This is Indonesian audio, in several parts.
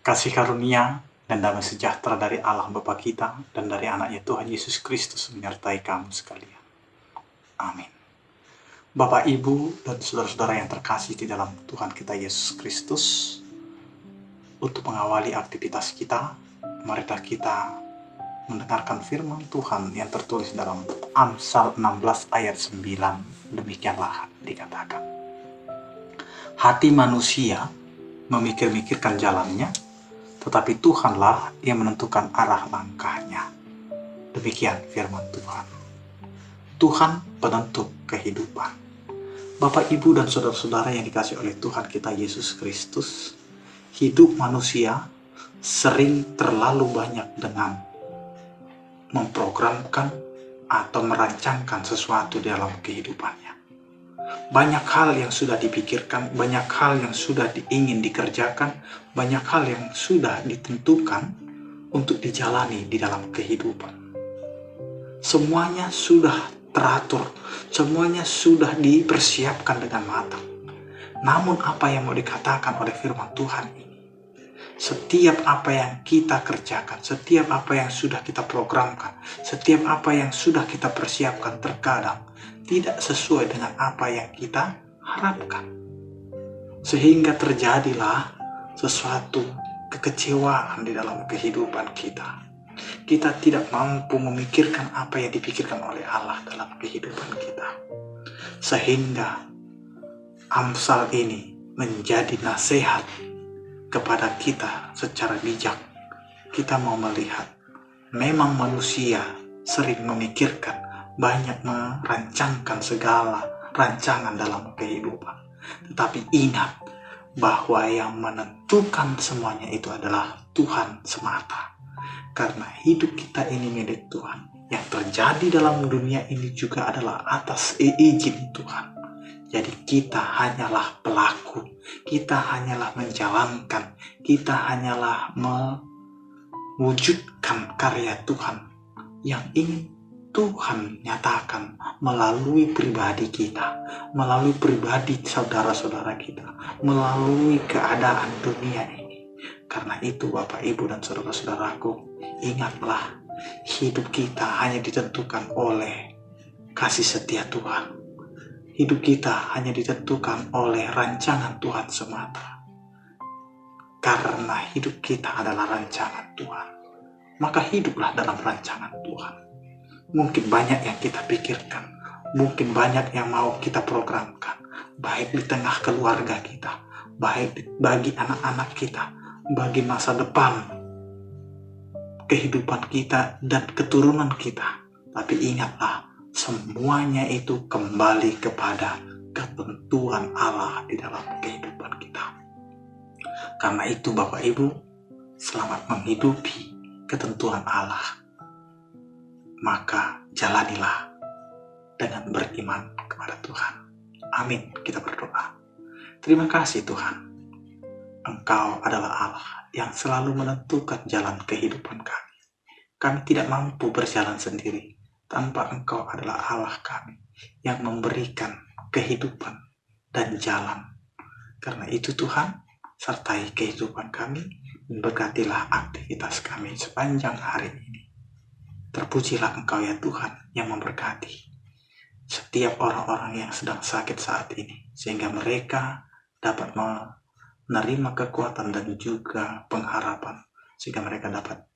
Kasih karunia dan damai sejahtera dari Allah Bapa kita dan dari anaknya Tuhan Yesus Kristus menyertai kamu sekalian. Amin. Bapak, Ibu, dan saudara-saudara yang terkasih di dalam Tuhan kita Yesus Kristus, untuk mengawali aktivitas kita, marilah kita mendengarkan firman Tuhan yang tertulis dalam Amsal 16 ayat 9. Demikianlah dikatakan, hati manusia memikir-mikirkan jalannya, tetapi Tuhanlah yang menentukan arah langkahnya. Demikian firman Tuhan. Tuhan penentu kehidupan. Bapak, Ibu, dan saudara-saudara yang dikasihi oleh Tuhan kita Yesus Kristus, hidup manusia sering terlalu banyak dengan memprogramkan atau merancangkan sesuatu dalam kehidupannya. Banyak hal yang sudah dipikirkan, banyak hal yang sudah ingin dikerjakan, banyak hal yang sudah ditentukan untuk dijalani di dalam kehidupan. Semuanya sudah teratur, semuanya sudah dipersiapkan dengan matang. Namun apa yang mau dikatakan oleh firman Tuhan ini? Setiap apa yang kita kerjakan, setiap apa yang sudah kita programkan, setiap apa yang sudah kita persiapkan terkadang tidak sesuai dengan apa yang kita harapkan. Sehingga terjadilah sesuatu kekecewaan di dalam kehidupan kita. Kita tidak mampu memikirkan apa yang dipikirkan oleh Allah dalam kehidupan kita. Sehingga Amsal ini menjadi nasihat kepada kita secara bijak. Kita mau melihat, memang manusia sering memikirkan, banyak merancangkan segala rancangan dalam kehidupan. Tetapi ingat bahwa yang menentukan semuanya itu adalah Tuhan semata. Karena hidup kita ini milik Tuhan. Yang terjadi dalam dunia ini juga adalah atas izin Tuhan. Jadi kita hanyalah pelaku, kita hanyalah menjalankan, kita hanyalah mewujudkan karya Tuhan yang ingin Tuhan nyatakan melalui pribadi kita, melalui pribadi saudara-saudara kita, melalui keadaan dunia ini. Karena itu Bapak, Ibu, dan saudara-saudaraku, ingatlah, hidup kita hanya ditentukan oleh kasih setia Tuhan. Hidup kita hanya ditentukan oleh rancangan Tuhan semata. Karena hidup kita adalah rancangan Tuhan, maka hiduplah dalam rancangan Tuhan. Mungkin banyak yang kita pikirkan, mungkin banyak yang mau kita programkan, baik di tengah keluarga kita, baik bagi anak-anak kita, bagi masa depan kehidupan kita dan keturunan kita. Tapi ingatlah, semuanya itu kembali kepada ketentuan Allah di dalam kehidupan kita. Karena itu Bapak, Ibu, selamat menghidupi ketentuan Allah. Maka jalanilah dengan beriman kepada Tuhan. Amin. Kita berdoa. Terima kasih Tuhan. Engkau adalah Allah yang selalu menentukan jalan kehidupan kami. Kami tidak mampu berjalan sendiri tanpa Engkau adalah Allah kami yang memberikan kehidupan dan jalan. Karena itu Tuhan, sertai kehidupan kami dan berkatilah aktivitas kami sepanjang hari ini. Terpujilah Engkau ya Tuhan yang memberkati setiap orang-orang yang sedang sakit saat ini, sehingga mereka dapat menerima kekuatan dan juga pengharapan, sehingga mereka dapat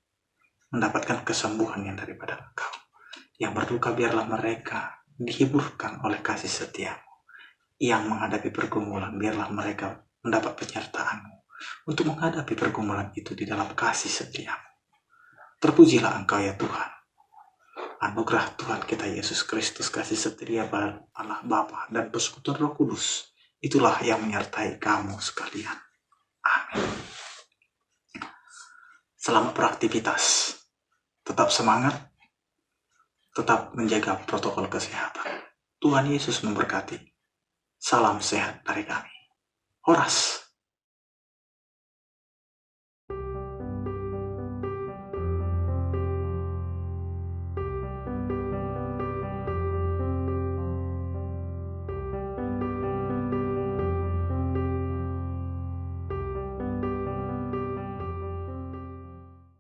mendapatkan kesembuhan yang daripada Engkau. Yang berduka biarlah mereka dihiburkan oleh kasih setia-Mu. Yang menghadapi pergumulan biarlah mereka mendapat penyertaan-Mu untuk menghadapi pergumulan itu di dalam kasih setia-Mu. Terpujilah Engkau ya Tuhan. Anugerah Tuhan kita Yesus Kristus, kasih setia Allah Bapa dan persekutuan Roh Kudus, itulah yang menyertai kamu sekalian. Amin. Selamat beraktivitas. Tetap semangat. Tetap menjaga protokol kesehatan. Tuhan Yesus memberkati. Salam sehat dari kami. Horas.